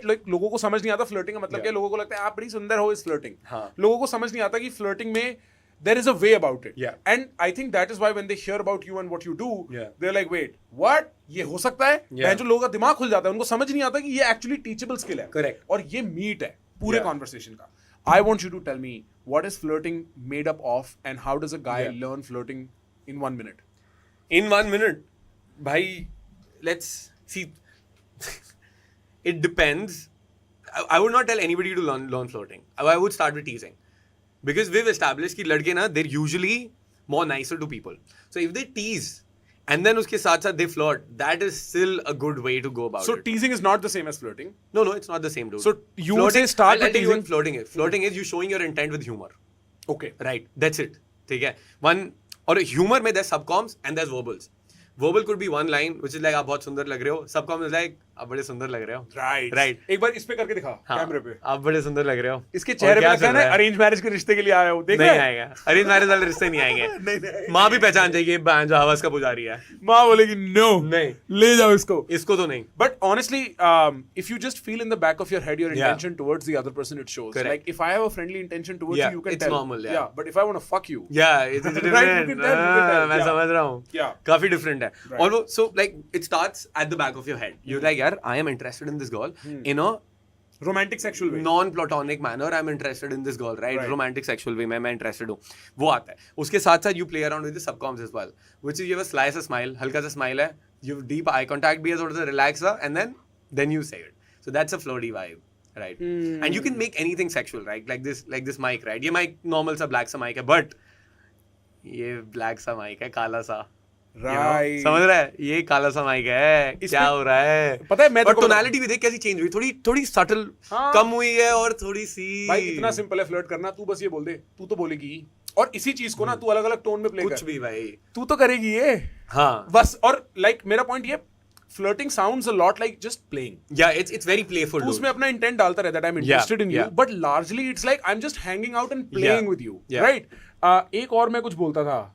लोगों को समझ नहीं आता फ्लर्टिंग का मतलब क्या, लोगों को लगता है आप बड़ी सुंदर हो इस फ्लर्टिंग, लोगों को समझ नहीं आता कि फ्लर्टिंग में there is a way about it. And I think that is why when they hear about you and what you do, they're like, wait, what? ये हो सकता है? जो लोगों का दिमाग खुल जाता है, उनको समझ नहीं आता कि ये actually teachable skill है. Correct. और ये meat है पूरे conversation का. I want you to tell me what is flirting made up of and how does a guy learn flirting in 1 minute? In 1 minute, bhai, let's see. It depends. I would not tell anybody to learn flirting. I would start with teasing. Because we've established कि लड़के ना they're usually more nicer to people. So if they tease and then उसके साथ साथ they flirt, that is still a good way to go about it. So teasing is not the same as flirting? No, it's not the same, dude. So you would say start with teasing? Flirting is. Flirting is you showing your intent with humor. Okay. Right. That's it. ठीक है. और humor में there's subcoms and there's verbals. Verbal could be one line which is like आप बहुत सुंदर लग रहे हो. Subcom is like आप बड़े सुंदर लग रहे हो. Right. एक बार इस पे करके दिखा कैमरे पे. आप बड़े सुंदर लग रहे हो. इसके चेहरे पे लगता है ना अरेंज मैरिज के रिश्ते के लिए आया हो. देख नहीं आएगा. अरेंज मैरिज वाले रिश्ते नहीं आएंगे. नहीं. माँ भी पहचान जाएगी जो हवस का पुजारी है. माँ बोलेगी नो. नहीं. ले जाओ इसको. इसको तो नहीं. But honestly, if you just feel in the back of your head your intention towards the other person, it shows. Correct. Like if I have a friendly intention towards you, you can tell. It's normal. Yeah. But if I want to fuck you. Yeah, it's different. Right, you can tell. मैं समझ रहा हूँ. Yeah. काफी different है. और वो so like it starts at the back of your head. You're like यार I am interested in this girl in a romantic sexual way, non-platonic manner. I'm interested in this girl, right? Romantic sexual way मैं interested हूँ. वो आता है. उसके साथ साथ you play around with the subcoms as well, which is you have a slice of smile, हल्का सा smile है, you have deep eye contact भी है, थोड़ा सा relax सा, and then you say it. So that's a flirty vibe, right? And you can make anything sexual, right? Like this mic, right? ये mic normal सा black सा mic है, but ये black सा mic है, काला सा. Right. समझ रहा है ये काला सा माइक है क्या हो रहा है पता है मैं और टोनैलिटी भी देख कैसी चेंज हुई थोड़ी सटल कम हुई है और थोड़ी सी भाई इतना सिंपल है फ्लर्ट करना तू बस ये बोल दे तू तो बोलेगी और इसी चीज को ना तू अलग अलग टोन में प्ले कर कुछ भी भाई तू तो करेगी ये हाँ बस और लाइक मेरा पॉइंट ये flirting sounds a lot like just playing. Yeah, it's very playful. तू उसमें अपना intent डालता रहता है I'm interested in you, but largely it's like I'm just hanging out and playing with you, right? एक और मैं कुछ बोलता था.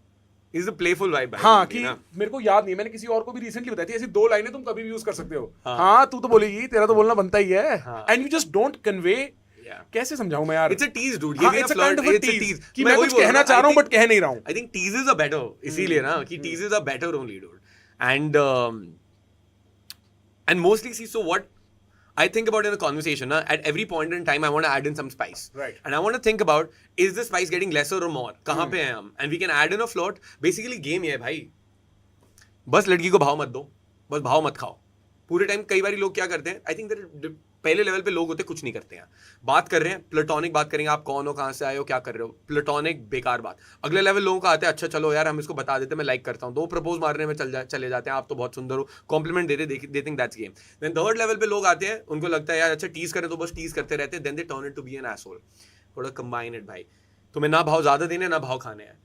Is a playful vibe. हाँ कि मेरे को याद नहीं मैंने किसी और को भी रिसेंटली बताई थी ऐसी 2 लाइनें तुम कभी भी यूज कर सकते हो. हाँ तू तो बोलेगी तेरा तो बोलना बनता ही है. And you just don't convey. कैसे समझाऊं मैं यार? It's a tease, dude. It's a kind of a tease. कि मैं कुछ कहना चाह रहा हूँ but कह नहीं रहा हूँ. I think teases are better. इसीलिए ना कि teases are better only, dude. And mostly see so what I think about in a conversation, at every point in time I want to add in some spice. Right. And I want to think about, is the spice getting lesser or more? कहाँ पे हैं हम? And we can add in a flirt. Basically game ये है भाई. बस लड़की को भाव मत दो. बस भाव मत खाओ. पूरे टाइम कई बार लोग क्या करते हैं? I think that पहले लेवल पे लोग होते कुछ नहीं करते हैं. बात कर रहे हैं, प्लेटोनिक बात करेंगे, आप कौन हो, कहाँ से आए हो, क्या कर रहे हो, प्लेटोनिक बेकार बात. अगले लेवल लोगों का आते हैं, अच्छा चलो यार हम इसको बता देते, मैं लाइक करता हूँ, 2 प्रपोज मारने में चले जाते हैं, आप तो बहुत सुंदर हो, कॉम्प्लीमेंट देते, they think that's game. Then third level पे लोग आते हैं, उनको लगता है यार अच्छा टीज करें तो बस टीज करते रहते हैं, then they turn it to be an asshole. थोड़ा कंबाइन इट भाई. तुम्हें ना भाव ज्यादा देने ना भाव खाने हैं.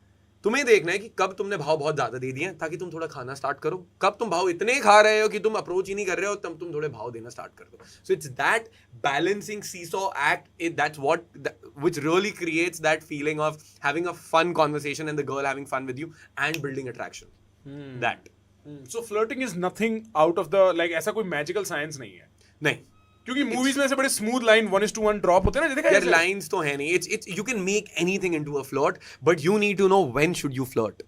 तुम्हें देखना है कि कब तुमने भाव बहुत ज्यादा दे दिए ताकि तुम थोड़ा खाना स्टार्ट करो, कब तुम भाव इतने खा रहे हो कि तुम अप्रोच ही नहीं कर रहे हो तब तुम थोड़े भाव देना स्टार्ट कर दो. So it's that balancing seesaw act, that's what which really creates that feeling of having a fun conversation and the girl having fun with you and building attraction. That. So flirting is nothing out of the like ऐसा कोई magical science नहीं है. नहीं. क्योंकि movies में से बड़े smooth line 1:1 drop होते हैं ना, देखा यार लाइंस तो है नहीं. It's you can make anything into a flirt, but you need to know when should you flirt.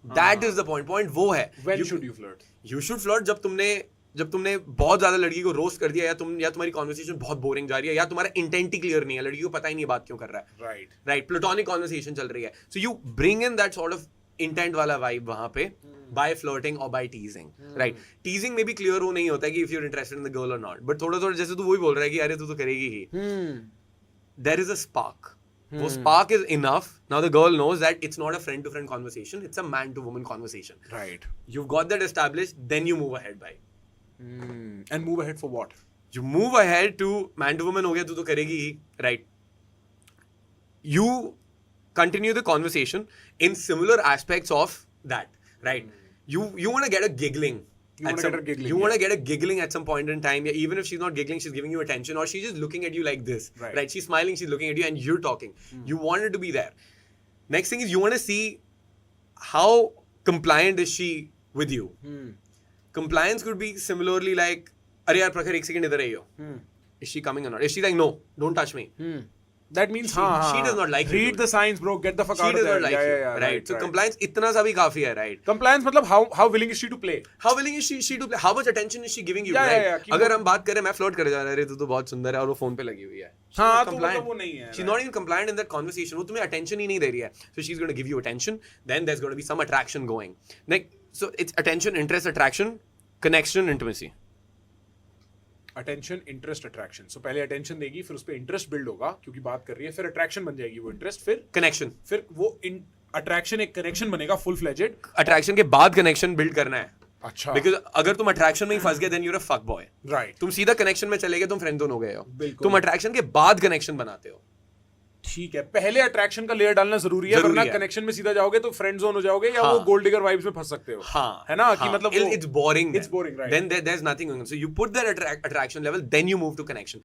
That is the point. Point वो है. When should you flirt? You should flirt जब तुमने बहुत ज्यादा लड़की को रोस्ट कर दिया, या तुम्हारी कॉन्वर्सेशन बहुत बोरिंग जा रही है, या तुम्हारा इंटेंट ही क्लियर नहीं है, लड़की को पता ही नहीं बात क्यों कर रहा है. राइट प्लेटोनिक कॉन्वर्सेशन चल रही है. So you bring in that sort of intent वाला वाइब वहां पे by flirting or by teasing. Right. Teasing में भी clear वो नहीं होता है कि if you're interested in the girl or not, but थोड़ा जैसे तू वही बोल रहा है कि अरे तू तो करेगी ही. There is a spark. वो spark is enough. Now the girl knows that it's not a friend to friend conversation, it's a man to woman conversation. Right. You've got that established, then you move ahead by. And move ahead for what? You move ahead to man to woman हो गया, तू तो करेगी ही. Right. You continue the conversation in similar aspects of that. Right. You want to get a giggling. You want to get a giggling at some point in time. Yeah, even if she's not giggling, she's giving you attention, or she's just looking at you like this. Right. She's smiling, she's looking at you, and you're talking. You want it to be there. Next thing is you want to see how compliant is she with you. Compliance could be similarly like, अरे यार प्रखर एक second इधर आइयो. Is she coming or not? Is she like, no, don't touch me? That means she does not like you, read dude. the signs, bro. Get the fuck She out of does there. not like yeah, you, yeah, right? So compliance इतना सा भी काफी है, right? Compliance मतलब how willing is she to play? How willing is she to play? How much attention is she giving you? Yeah, right? yeah, yeah, अगर हम बात करें, मैं फ्लोट करे जा रहा है, अरे तू तो बहुत सुंदर है और वो फोन पे लगी हुई है. हाँ, तो मतलब वो नहीं है. She's not even compliant in that conversation. वो तुम्हें attention ही नहीं दे रही है. So she's going to give you attention. Then there's going to be some attraction going. Like, so it's attention, interest, attraction, connection, intimacy. Attention, interest, attraction. So पहले attention देगी, फिर उस पर इंटरेस्ट बिल्ड होगा क्योंकि बात कर रही है, फिर अट्रैक्शन बन जाएगी वो इंटरेस्ट, फिर वो अट्रैक्शन एक कनेक्शन बनेगा फुल फ्लेजेड. अट्रैक्शन के बाद कनेक्शन बिल्ड करना है. अच्छा. बिकॉज अगर तुम अट्रैक्शन में ही फंस गए, then you're a fuck boy. Right. तुम सीधा कनेक्शन में चले गए, तुम फ्रेंड जोन हो गए हो. बिल्कुल. तुम अट्रैक्शन के बाद कनेक्शन बनाते हो. ठीक है, पहले अट्रैक्शन का लेयर डालना जरूरी है, वरना कनेक्शन में सीधा जाओगे तो फ्रेंड जोन हो जाओगे या वो गोल्ड डिगर वाइब्स में फंस सकते हो. हाँ, है ना कि मतलब it's boring. It's boring, right? Then there's nothing going on. So you put that attraction level, then you move to connection.